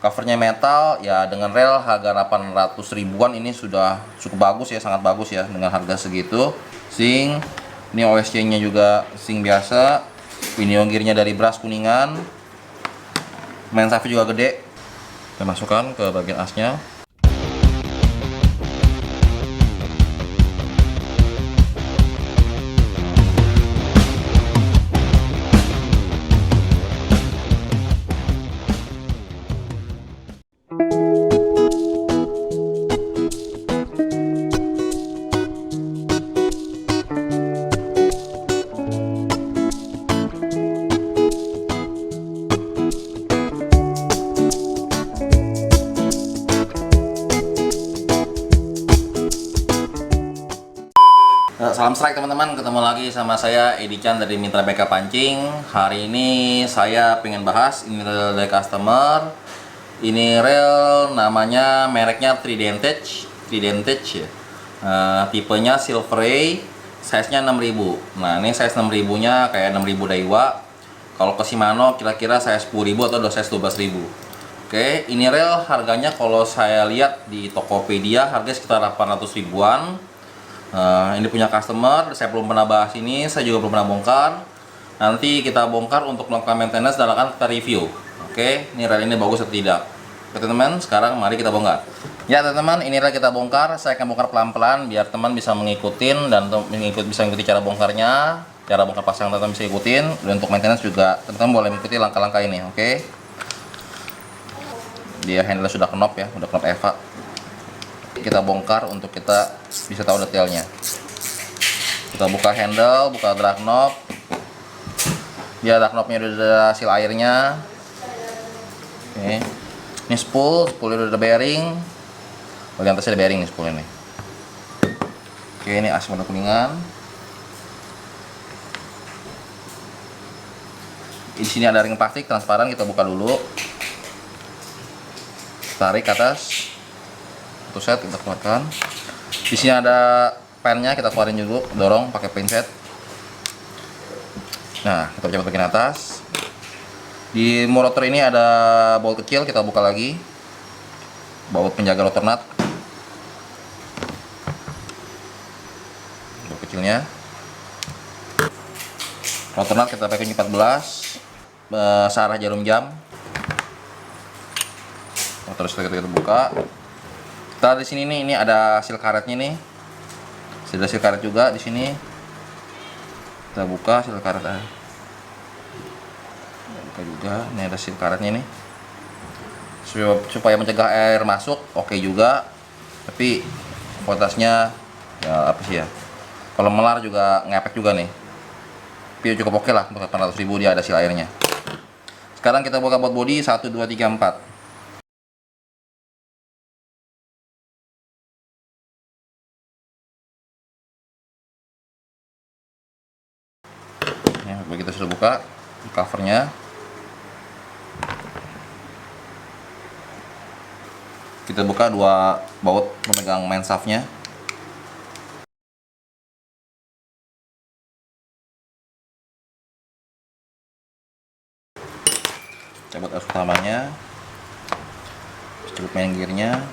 Covernya metal ya, dengan rel harga 800 ribuan ini sudah cukup bagus ya, sangat bagus ya dengan harga segitu. Sing, ini OSC nya juga sing biasa, pinion gearnya dari Bras Kuningan, main safe juga gede. Kita masukkan ke bagian asnya. Salam strike teman-teman, ketemu lagi sama saya Edi Chan dari Mitra BK Pancing. Hari ini saya pengen bahas ini rel dari customer. Ini rel namanya, mereknya Tridentage ya. Tipenya Silver Ray, size-nya 6000. Nah, ini size 6000 nya kayak 6000 Daiwa. Kalau ke Shimano kira-kira size 10000 atau size 12000. Oke, ini rel harganya kalau saya lihat di Tokopedia harga sekitar 800 ribuan. Ini punya customer, saya belum pernah bahas ini, saya juga belum pernah bongkar. Nanti kita bongkar untuk melakukan maintenance dan akan kita review. Oke, ini rel ini bagus atau tidak. Oke teman-teman, sekarang mari kita bongkar. Ya teman-teman, ini rel kita bongkar. Saya akan bongkar pelan-pelan biar teman bisa mengikutin dan bisa mengikuti cara bongkarnya. Cara bongkar pasang teman bisa ikutin. Dan untuk maintenance juga teman-teman boleh mengikuti langkah-langkah ini. Oke. Dia handle sudah knop ya, udah knop Eva. Kita bongkar untuk kita bisa tahu detailnya. Kita buka handle, buka drag knob. Dia drag knobnya udah ada hasil airnya. Oke. Ini spoolnya udah ada bearing. Bagian atasnya ada bearing nih spool ini. Oke, ini as warna kuningan. Di sini ada ring plastik transparan, kita buka dulu. Tarik ke atas. Satu set kita keluarkan. Di sini ada pennya, kita keluarin juga, dorong pakai pinset. Nah, kita coba bagian atas. Di rotor ini ada baut kecil, kita buka lagi. Baut penjaga rotor nut. Baut kecilnya. Rotor nut kita pakai 14 searah jarum jam. Terus kita buka. Kita di sini nih, ini ada seal karetnya nih. Ada seal karet juga di sini. Kita buka seal karet. Buka juga. Ini ada seal karetnya nih. Supaya mencegah air masuk, oke juga. Tapi kualitasnya ya apa sih ya? Kalau melar juga ngepek juga nih. Tapi cukup oke lah untuk 800 ribu, dia ada seal airnya. Sekarang kita buka baut bodi 1 2 3 4. Ya, begitu sudah buka covernya, kita buka dua baut pemegang main shaftnya. Cabut arus utamanya, strip main gearnya.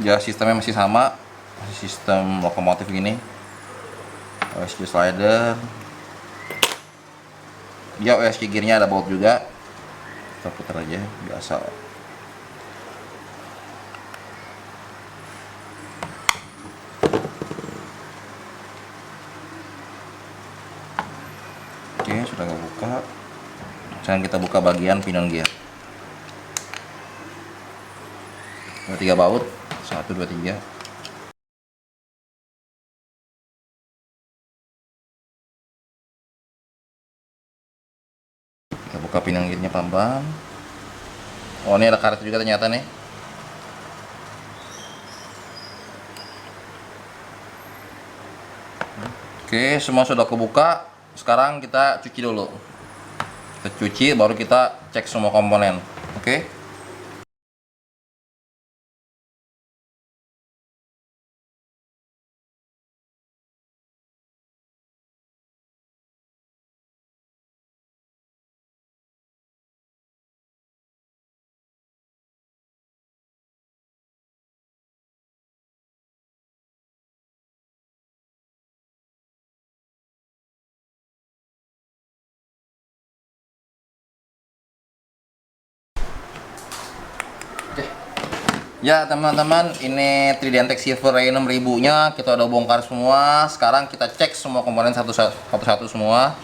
Ya, sistemnya masih sama, masih sistem lokomotif gini. OSC slider. Ya, OSC gearnya ada baut juga. Kita putar aja biasa. Oke, sudah kebuka. Sekarang kita buka bagian pinion gear. Ada 3 baut, 1 2 3. Kita buka pinion gearnya pelan-pelan. Oh, ini ada karet juga ternyata nih. Oke, semua sudah kebuka. Sekarang kita cuci dulu. Kita cuci, baru kita cek semua komponen. Oke. Ya teman-teman, ini Tridentec Silver Ray 6000 nya kita udah bongkar semua. Sekarang kita cek semua komponen satu-satu semua.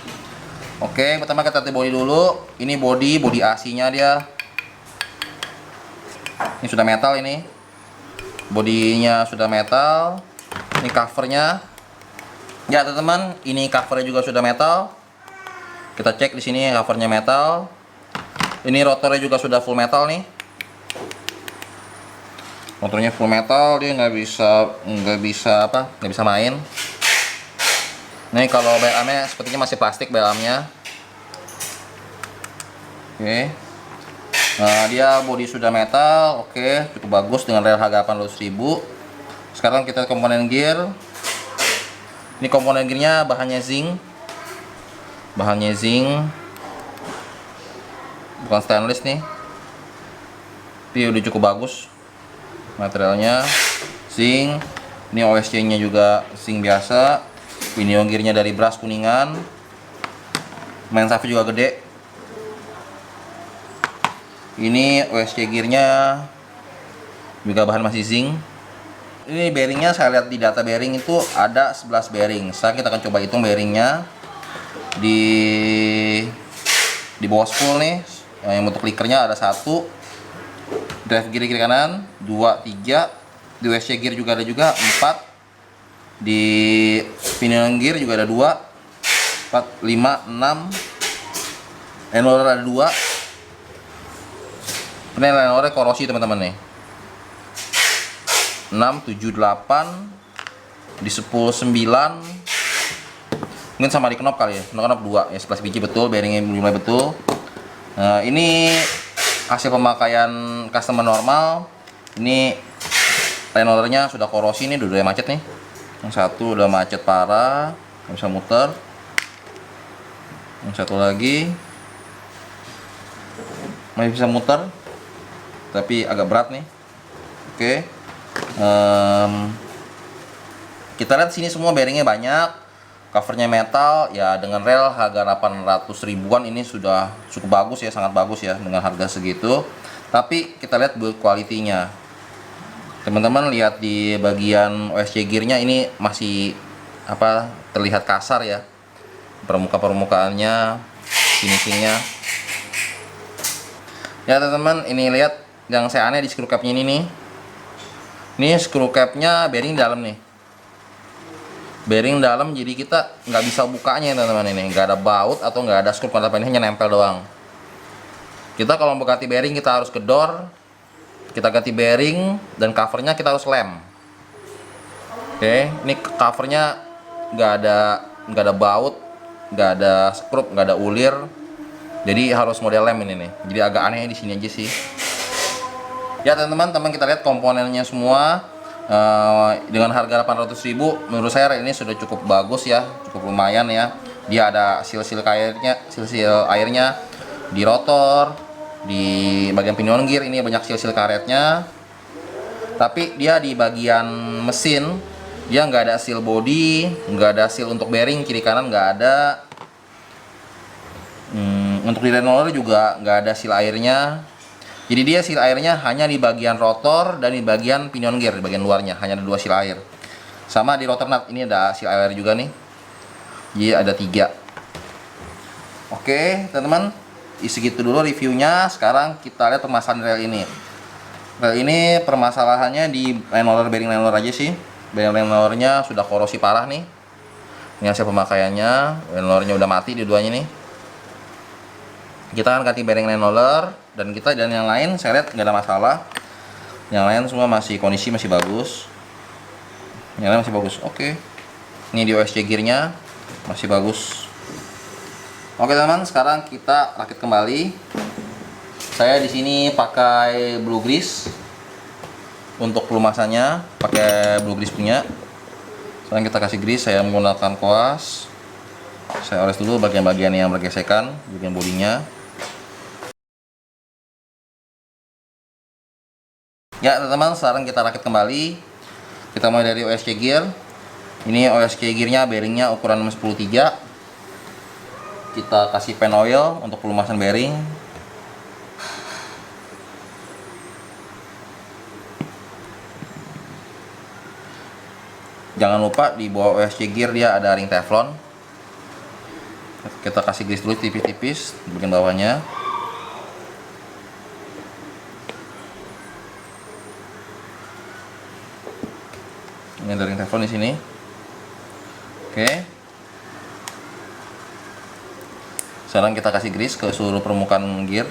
Oke, pertama kita tes body dulu. Ini body AC nya dia. Ini sudah metal ini. Bodinya sudah metal. Ini covernya. Ya teman-teman, ini covernya juga sudah metal. Kita cek di sini covernya metal. Ini rotornya juga sudah full metal nih. Motornya full metal, dia nggak bisa main. Nih kalau belamnya sepertinya masih plastik belamnya. Oke. Nah, dia bodi sudah metal, oke, cukup bagus dengan rel harga 800.000. Sekarang kita komponen gear. Ini komponen gearnya bahannya zinc. Bukan stainless nih. Tapi udah cukup bagus. Materialnya zinc. Ini OSC nya juga zinc biasa. Pinion gearnya dari Bras Kuningan. Main safe juga gede. Ini OSC gearnya juga bahan masih zinc. Ini bearingnya saya lihat di data bearing itu ada 11 bearing. Sekarang kita akan coba hitung bearingnya di bawah spool nih. Yang untuk clickernya ada 1, drive gear kiri kanan 2, 3, di OSC gear juga ada 4, di pinion gear juga ada 2, 4, 5, 6, enroller ada 2. Ini enroller korosi teman-teman nih. 6, 7, 8, di spool 9, mungkin sama di knop kali ya, knop 2 ya, 11 biji betul, bearingnya mulai betul. Nah, ini hasil pemakaian customer normal. Ini enrollernya sudah korosi nih, dua-duanya macet nih. Yang satu udah macet parah, nggak bisa muter. Yang satu lagi masih bisa muter, tapi agak berat nih. Oke. Kita lihat sini semua bearingnya banyak. Covernya metal ya, dengan rel harga 800 ribuan ini sudah cukup bagus ya, sangat bagus ya dengan harga segitu. Tapi kita lihat build quality-nya. Teman-teman lihat di bagian OSC gear-nya ini masih terlihat kasar ya. Permukaannya, finishing-nya. Ya teman-teman, ini lihat yang saya aneh di screw cap-nya ini nih. Ini screw cap-nya bearing dalam nih. Bearing dalam, jadi kita nggak bisa bukanya teman-teman, ini nggak ada baut atau nggak ada skrup, ini hanya nempel doang. Kita kalau mau ganti bearing kita harus kedor, kita ganti bearing, dan covernya kita harus lem. Oke, ini covernya nggak ada baut, nggak ada skrup, nggak ada ulir, jadi harus model lem ini nih. Jadi agak aneh di sini aja sih. Ya teman-teman, kita lihat komponennya semua. Dengan harga 800.000 menurut saya ini sudah cukup bagus ya, cukup lumayan ya. Dia ada sil-sil airnya di rotor, di bagian pinion gear ini banyak sil-sil karetnya. Tapi dia di bagian mesin dia nggak ada seal body, nggak ada seal untuk bearing kiri kanan, nggak ada. Untuk di renewal juga nggak ada seal airnya. Jadi dia seal airnya hanya di bagian rotor dan di bagian pinion gear, di bagian luarnya hanya ada 2 seal air. Sama di rotor nut ini ada seal air juga nih. Jadi ada 3. Oke teman-teman, segitu dulu reviewnya. Sekarang kita lihat permasalahan rel ini. Rel ini permasalahannya di bearing liner aja sih. Bearing linernya sudah korosi parah nih. Ini hasil pemakaiannya. Linernya udah mati dua-duanya nih. Kita akan ganti bearing liner, dan yang lain saya lihat nggak ada masalah. Yang lain semua kondisi masih bagus. Yang lain masih bagus. Oke. Ini di OSC gearnya masih bagus. Oke teman-teman, sekarang kita rakit kembali. Saya di sini pakai blue grease untuk pelumasannya, pakai blue grease punya. Sekarang kita kasih grease. Saya menggunakan koas. Saya oles dulu bagian-bagian yang bergesekan, bagian bodinya. Ya teman-teman, sekarang kita rakit kembali. Kita mulai dari OSC gear. Ini OSC gearnya bearingnya ukuran 10-3. Kita kasih pen oil untuk pelumasan bearing. Jangan lupa di bawah OSC gear dia ada ring teflon. Kita kasih grease dulu tipis-tipis di bagian bawahnya. Ini ada ring teflon di sini. Oke. Sekarang kita kasih grease ke seluruh permukaan gear.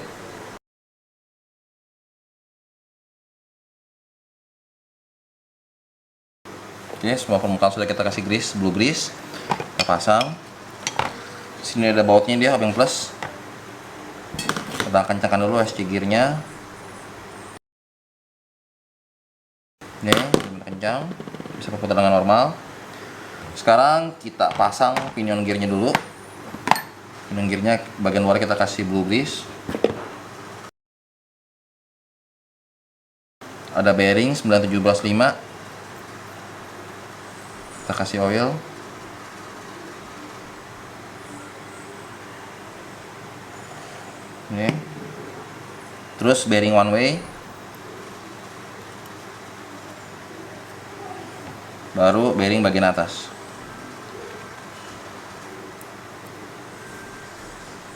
Oke, semua permukaan sudah kita kasih grease, blue grease. Kita pasang. Di sini ada bautnya dia, obeng plus. Kita kencangkan dulu SC gearnya. Ini kencang, bisa berputar dengan normal. Sekarang kita pasang pinion gearnya dulu. Pinion gearnya bagian luar kita kasih blue grease. Ada bearing 9175. Kita kasih oil. Ini. Terus bearing one way. Baru bearing bagian atas.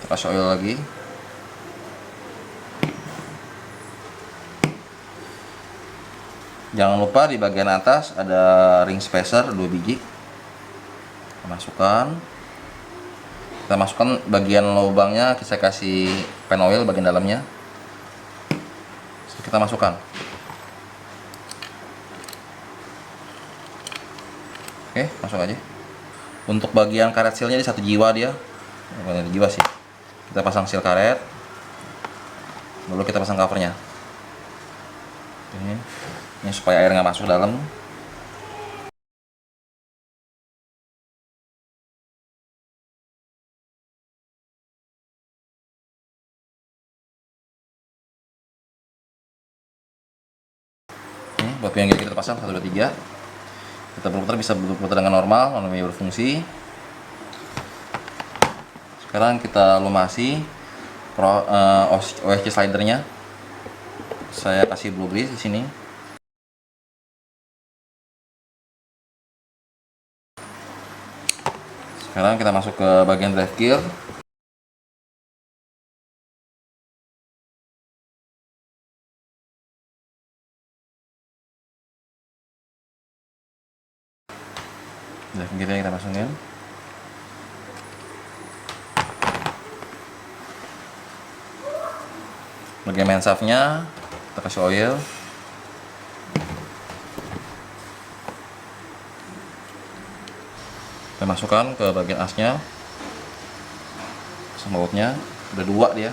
Kita kasih oil lagi. Jangan lupa di bagian atas ada ring spacer 2 biji. Kita masukkan bagian lubangnya, saya kasih pen oil bagian dalamnya. Kita masukkan. Oke, masuk aja. Untuk bagian karet sealnya di 1 jiwa dia. Bukan 1 jiwa sih. Kita pasang seal karet. Lalu kita pasang covernya. Ini supaya air nggak masuk dalam. Ini buat yang kita pasang 1, 2, 3. Kita berputar, bisa berputar dengan normal, namanya berfungsi. Sekarang kita lumasi OSC slidernya. Saya kasih blue grease di sini. Sekarang kita masuk ke bagian drive gear. Drive gearnya kita masukin. Bagian main shaftnya kita kasih oil. Kita masukkan ke bagian asnya, sama bautnya, udah 2 dia.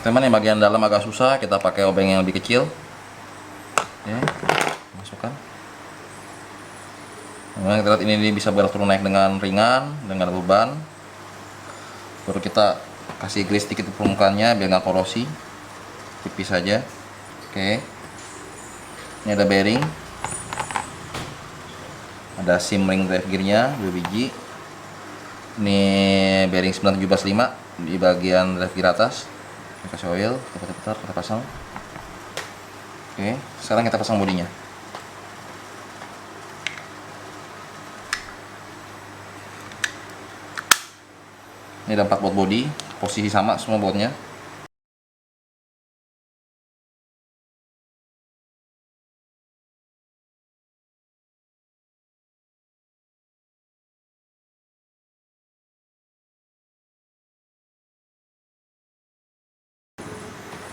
Teman, yang bagian dalam agak susah, kita pakai obeng yang lebih kecil. Oke, masukkan. Nah, kita lihat ini bisa berturun naik dengan ringan, dengan beban. Baru kita kasih grease sedikit permukaannya biar nggak korosi, tipis saja. Oke, ini ada bearing, ada sim ring drive gearnya 2 biji. Ini bearing 9175 di bagian drive gear atas. Kita kasih oil, kita putar, kita pasang. Oke, sekarang kita pasang bodinya. Ini ada 4 baut body, posisi sama semua bautnya.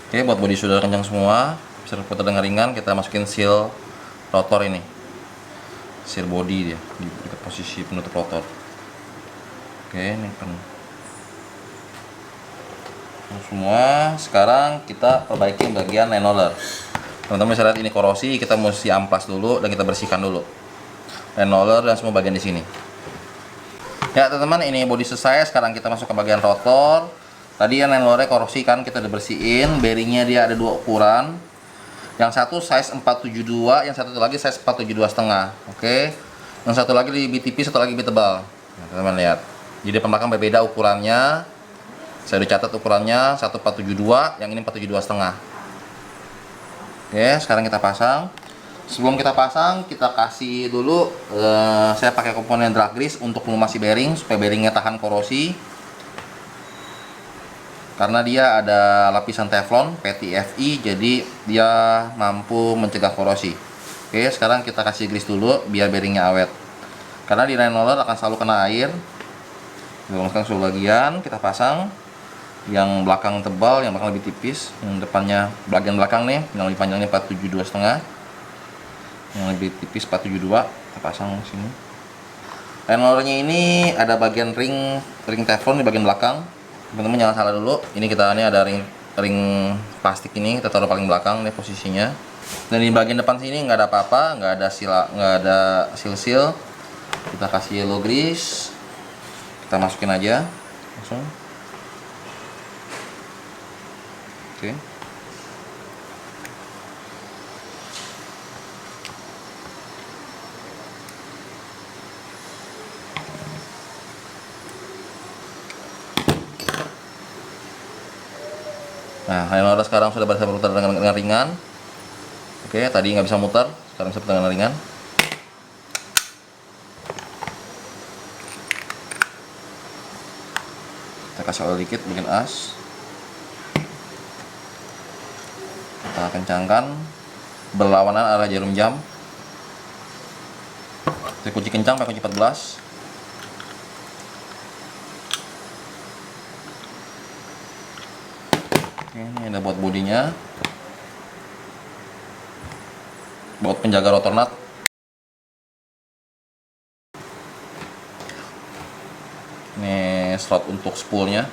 Oke, baut body sudah kencang semua, bisa berputar dengan ringan. Kita masukin seal rotor ini, seal body dia di posisi penutup rotor. Oke, ini kan semua. Sekarang kita perbaiki bagian line roller. Teman-teman bisa lihat ini korosi, kita mesti amplas dulu dan kita bersihkan dulu line roller dan semua bagian di sini. Ya teman-teman, ini body selesai. Sekarang kita masuk ke bagian rotor. Tadi yang line roller korosi kan, kita udah bersihin. Bearingnya dia ada 2 ukuran. Yang satu size 472, yang satu lagi size 472,5. Oke. Yang satu lagi lebih tipis, satu lagi lebih tebal. Nah, teman-teman lihat. Jadi depan belakang berbeda ukurannya. Saya udah catat ukurannya 1472, yang ini 472 setengah. Oke, sekarang kita pasang. Sebelum kita pasang, kita kasih dulu saya pakai komponen drag grease untuk melumasi bearing supaya bearingnya tahan korosi. Karena dia ada lapisan teflon PTFE, jadi dia mampu mencegah korosi. Oke, sekarang kita kasih grease dulu biar bearingnya awet. Karena di line roller akan selalu kena air. Kita luruskan seluruh bagian, kita pasang. Yang belakang tebal, yang belakang lebih tipis. Yang depannya bagian belakang nih, yang lebih panjangnya 472 setengah. Yang lebih tipis 472, kita pasang sini. Line rollernya ini ada bagian ring teflon di bagian belakang. Teman-teman jangan salah dulu. Ini ada ring plastik ini, kita taruh paling belakang nih posisinya. Dan di bagian depan sini nggak ada apa-apa, nggak ada seal. Kita kasih yellow grease, kita masukin aja langsung. Oke. Nah, line roller sekarang sudah bisa berputar dengan ringan. Oke, tadi nggak bisa muter, sekarang bisa berputar dengan ringan. Kita kasih oil dikit bikin as. Kita kencangkan berlawanan arah jarum jam. Saya kunci kencang pakai kunci 14. Oke, ini ada buat bodinya, buat penjaga rotor nut. Ini slot untuk spoolnya.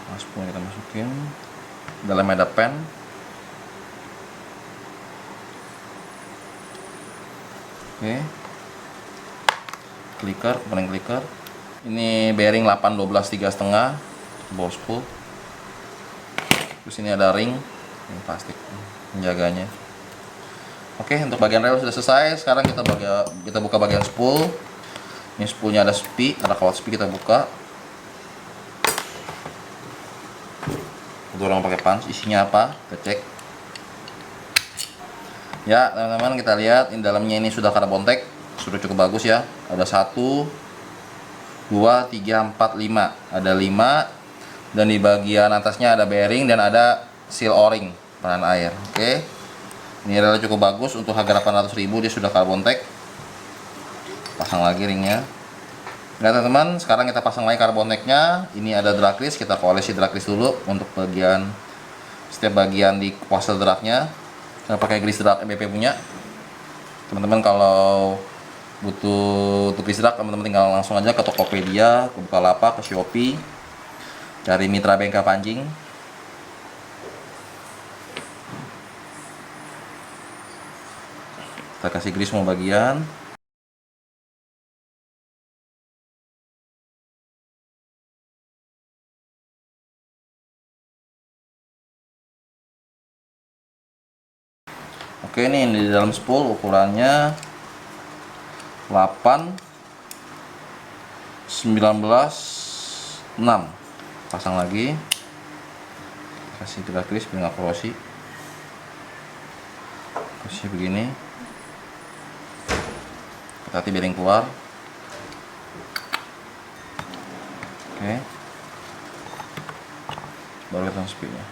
Nah, spoolnya kita masukin. Dalamnya ada pen. Oke. Clicker, komponen clicker. Ini bearing 812 3,5 bawah spool. Terus ini ada ring plastik penjaganya. Oke, untuk bagian rel sudah selesai. Sekarang kita buka bagian spool. Ini spoolnya ada spi, ada kawat spi, kita buka. Kita dorong pakai punch. Isinya apa? Kita cek. Ya, teman-teman, kita lihat ini dalamnya ini sudah karbontek, sudah cukup bagus ya. Ada 1, 2, 3, 4, 5. Ada 5. Dan di bagian atasnya ada bearing dan ada seal o-ring penahan air. Oke. Ini relnya cukup bagus untuk harga 800.000, dia sudah karbontek. Pasang lagi ringnya. Nah, teman-teman, sekarang kita pasang lagi karbonteknya. Ini ada drag grease, kita polisi drag grease dulu untuk setiap bagian di washer dragnya. Saya pakai grease drag MBP punya. Teman-teman kalau butuh grease drag, teman-teman tinggal langsung aja ke Tokopedia, ke Bukalapak, ke Shopee. Dari Mitra Bengkel Pancing. Kita kasih grease semua bagian. Oke, ini di dalam spool ukurannya 8 19 6. Pasang lagi, kasih drag grease biar nggak korosi. Kasih begini, hati-hati bearing keluar. Oke, baru kita speednya.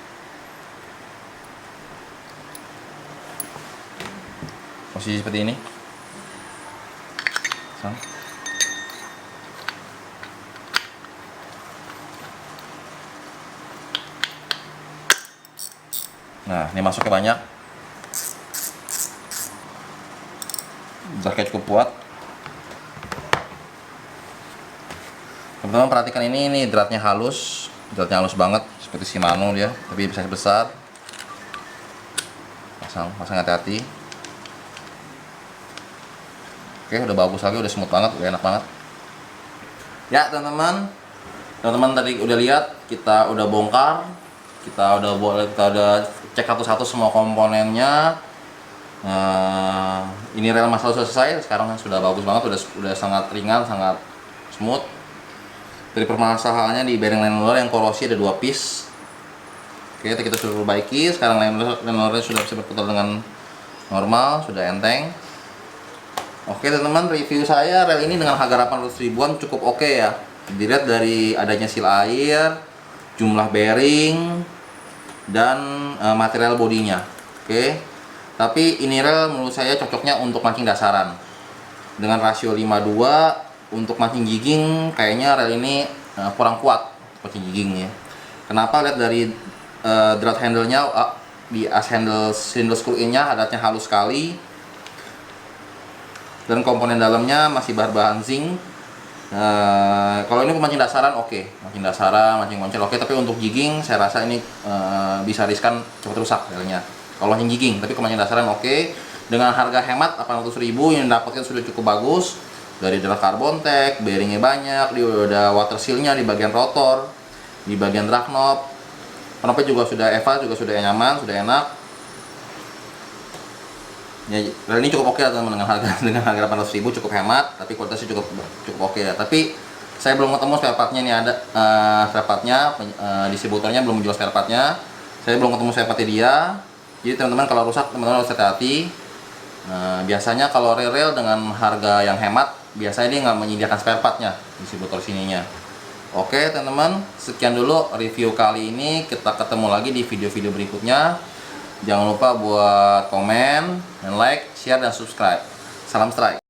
Posisi seperti ini. Pasang. Nah, ini masuknya banyak. Dragnya cukup kuat. Teman-teman perhatikan ini dratnya halus banget seperti Shimano dia, tapi bisa besar. Pasang hati-hati. Oke, udah bagus lagi, udah smooth banget, udah enak banget. Ya, teman-teman tadi udah lihat, kita udah bongkar. Kita udah cek satu-satu semua komponennya. Ini rel masalah sudah selesai, sekarang sudah bagus banget, udah sangat ringan, sangat smooth. Dari permasalahannya di bearing line roller yang korosi ada 2 piece. Oke, kita sudah perbaiki. Sekarang line roller sudah bisa berputar dengan normal, sudah enteng. Oke teman-teman, review saya rel ini dengan harga 800 ribuan cukup oke ya. Dilihat dari adanya seal air, jumlah bearing, dan material bodinya. Oke. Tapi ini rel menurut saya cocoknya untuk mancing dasaran. Dengan rasio 52 untuk mancing jigging kayaknya rel ini kurang kuat mancing jigging ya. Kenapa? Lihat dari drat handle-nya, di as handle screw in-nya adatnya halus sekali. Dan komponen dalamnya masih bahan zinc. Kalau ini pemancing dasaran oke, mancing dasaran, mancing moncel oke, tapi untuk jigging saya rasa ini bisa riskan cepat rusak relnya. Kalau mancing jigging, tapi kemancing dasaran oke. Dengan harga hemat 800.000 yang dapatkan sudah cukup bagus. Dari drat carbon tech, bearingnya banyak, dia udah ada water seal-nya di bagian rotor, di bagian drag knob. Knobnya juga sudah EVA, juga sudah nyaman, sudah enak. Ya, rel ini cukup oke ya teman, dengan harga 800.000 cukup hemat, tapi kualitasnya cukup oke ya. Tapi saya belum ketemu spare partnya, ini ada spare partnya, distributornya belum menjual spare partnya. Saya belum ketemu spare partnya dia. Jadi teman-teman kalau rusak teman-teman harus hati-hati. Biasanya kalau rel dengan harga yang hemat, biasanya dia nggak menyediakan spare partnya distributor sininya. Oke teman-teman, sekian dulu review kali ini. Kita ketemu lagi di video-video berikutnya. Jangan lupa buat komen, dan like, share, dan subscribe. Salam strike.